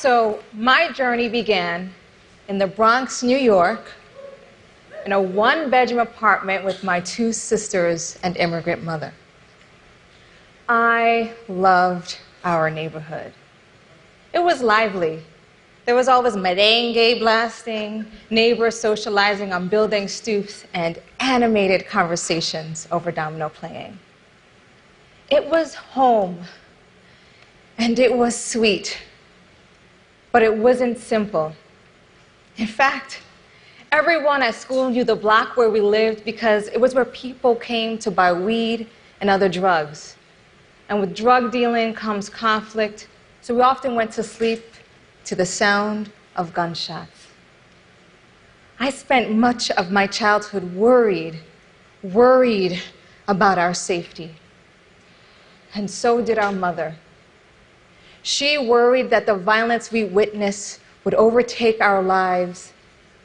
So my journey began in the Bronx, New York, in a one-bedroom apartment with my two sisters and immigrant mother. I loved our neighborhood. It was lively. There was always merengue blasting, neighbors socializing on building stoops, and animated conversations over domino playing. It was home, and it was sweet, but it wasn't simple. In fact, everyone at school knew the block where we lived because it was where people came to buy weed and other drugs. And with drug dealing comes conflict, so we often went to sleep to the sound of gunshots. I spent much of my childhood worried about our safety. And so did our mother. She worried that the violence we witnessed would overtake our lives,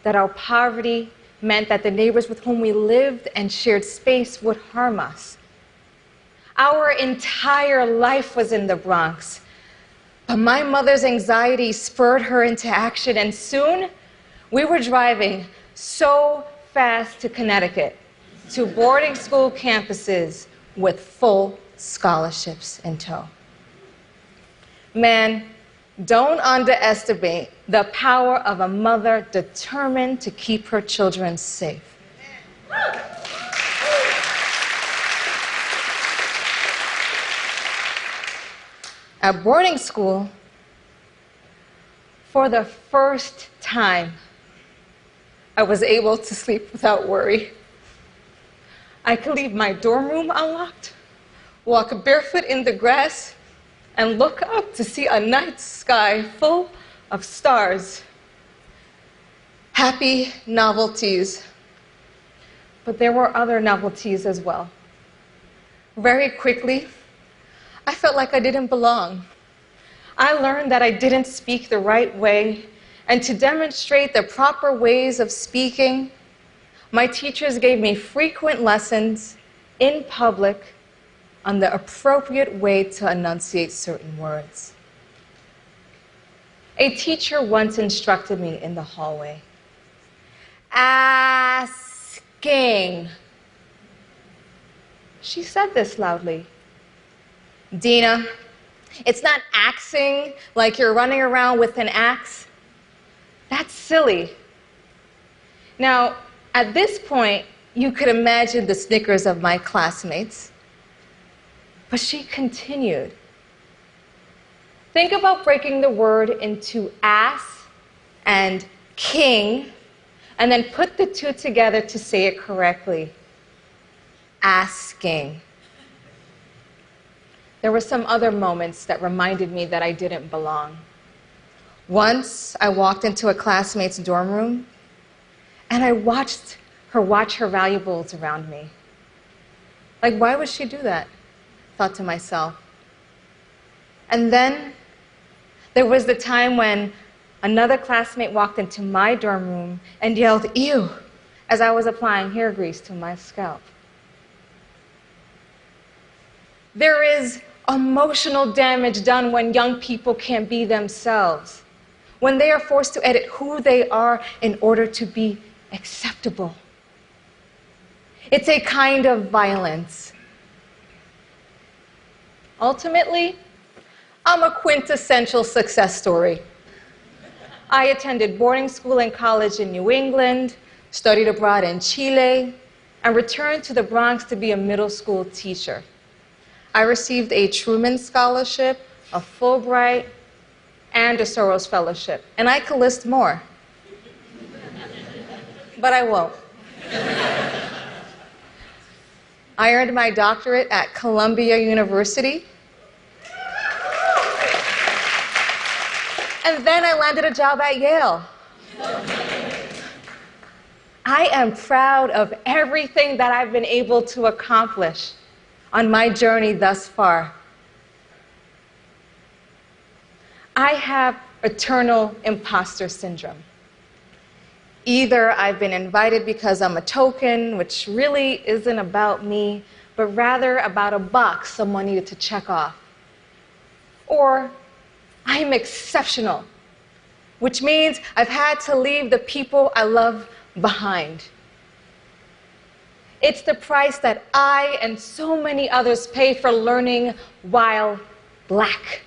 that our poverty meant that the neighbors with whom we lived and shared space would harm us. Our entire life was in the Bronx, but my mother's anxiety spurred her into action, and soon we were driving so fast to Connecticut, to boarding school campuses with full scholarships in tow. Man, don't underestimate the power of a mother determined to keep her children safe. At boarding school, for the first time, I was able to sleep without worry. I could leave my dorm room unlocked, walk barefoot in the grass, and look up to see a night sky full of stars. Happy novelties. But there were other novelties as well. Very quickly, I felt like I didn't belong. I learned that I didn't speak the right way, and to demonstrate the proper ways of speaking, my teachers gave me frequent lessons in public on the appropriate way to enunciate certain words. A teacher once instructed me in the hallway, asking. She said this loudly. Dina, it's not axing like you're running around with an axe. That's silly. Now, at this point, you could imagine the snickers of my classmates. But she continued. Think about breaking the word into ass and king, and then put the two together to say it correctly. Asking. There were some other moments that reminded me that I didn't belong. Once, I walked into a classmate's dorm room, and I watched her watch her valuables around me. Like, why would she do that? Thought to myself. And then there was the time when another classmate walked into my dorm room and yelled, "Ew," as I was applying hair grease to my scalp. There is emotional damage done when young people can't be themselves, when they are forced to edit who they are in order to be acceptable. It's a kind of violence. Ultimately, I'm a quintessential success story. I attended boarding school and college in New England, studied abroad in Chile, and returned to the Bronx to be a middle school teacher. I received a Truman Scholarship, a Fulbright, and a Soros Fellowship, and I could list more. But I won't. I earned my doctorate at Columbia University. And then I landed a job at Yale. I am proud of everything that I've been able to accomplish on my journey thus far. I have eternal imposter syndrome. Either I've been invited because I'm a token, which really isn't about me, but rather about a box someone needed to check off. Or I'm exceptional which means I've had to leave the people I love behind. It's the price that I and so many others pay for learning while Black.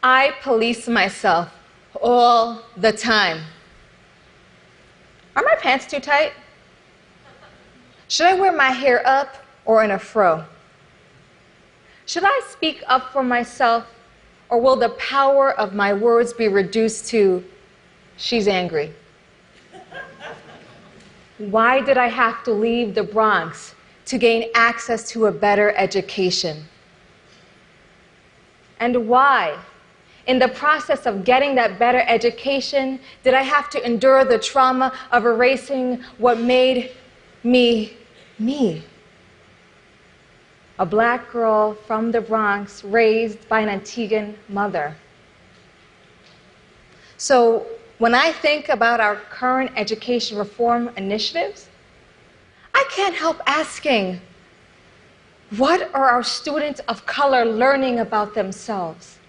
I police myself all the time. Are my pants too tight? Should I wear my hair up or in a fro? Should I speak up for myself, or will the power of my words be reduced to, she's angry? Why did I have to leave the Bronx to gain access to a better education? And why, in the process of getting that better education, did I have to endure the trauma of erasing what made me me? A Black girl from the Bronx raised by an Antiguan mother. So when I think about our current education reform initiatives, I can't help asking, what are our students of color learning about themselves?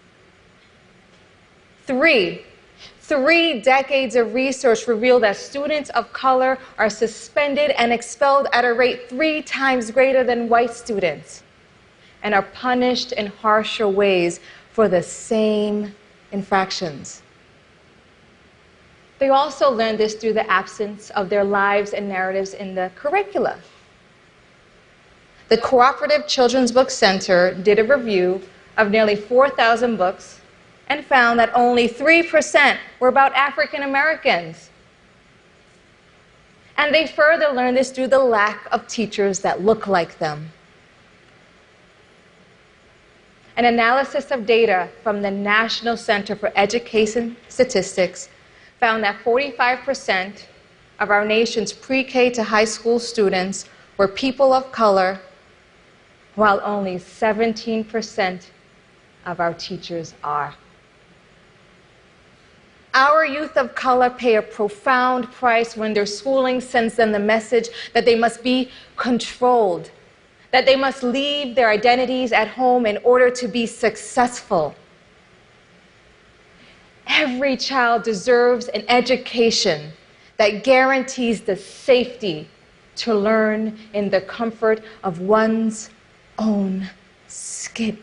Three decades of research reveal that students of color are suspended and expelled at a rate 3 times greater than white students, and are punished in harsher ways for the same infractions. They also learn this through the absence of their lives and narratives in the curricula. The Cooperative Children's Book Center did a review of nearly 4,000 books and found that only 3% were about African Americans. And they further learned this through the lack of teachers that look like them. An analysis of data from the National Center for Education Statistics found that 45% of our nation's pre-K to high school students were people of color, while only 17% of our teachers are. Our youth of color pay a profound price when their schooling sends them the message that they must be controlled, that they must leave their identities at home in order to be successful. Every child deserves an education that guarantees the safety to learn in the comfort of one's own skin.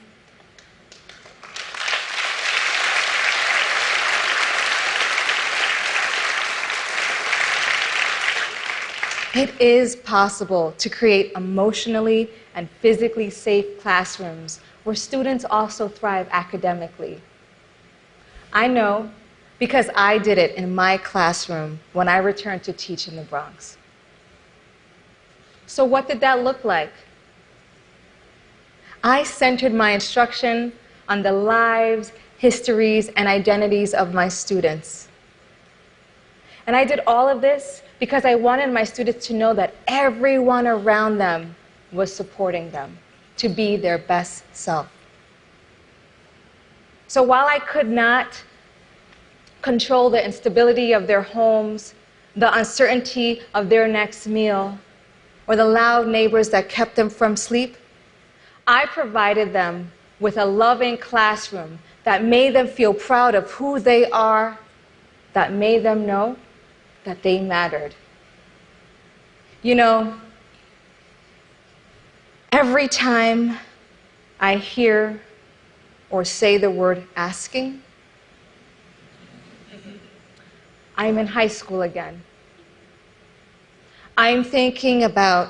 It is possible to create emotionally and physically safe classrooms where students also thrive academically. I know because I did it in my classroom when I returned to teach in the Bronx. So what did that look like? I centered my instruction on the lives, histories, and identities of my students. And I did all of this because I wanted my students to know that everyone around them was supporting them to be their best self. So while I could not control the instability of their homes, the uncertainty of their next meal, or the loud neighbors that kept them from sleep, I provided them with a loving classroom that made them feel proud of who they are, that made them know that they mattered. You know, every time I hear or say the word asking, I'm in high school again. I'm thinking about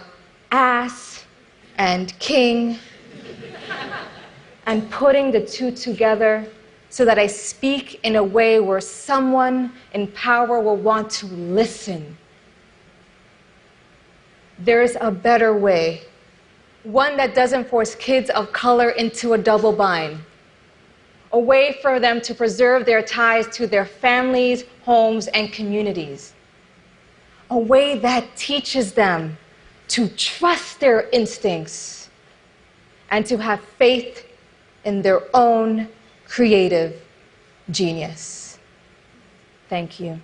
ass and king and putting the two together so that I speak in a way where someone in power will want to listen. There's a better way, one that doesn't force kids of color into a double bind, a way for them to preserve their ties to their families, homes, and communities, a way that teaches them to trust their instincts and to have faith in their own creative genius. Thank you.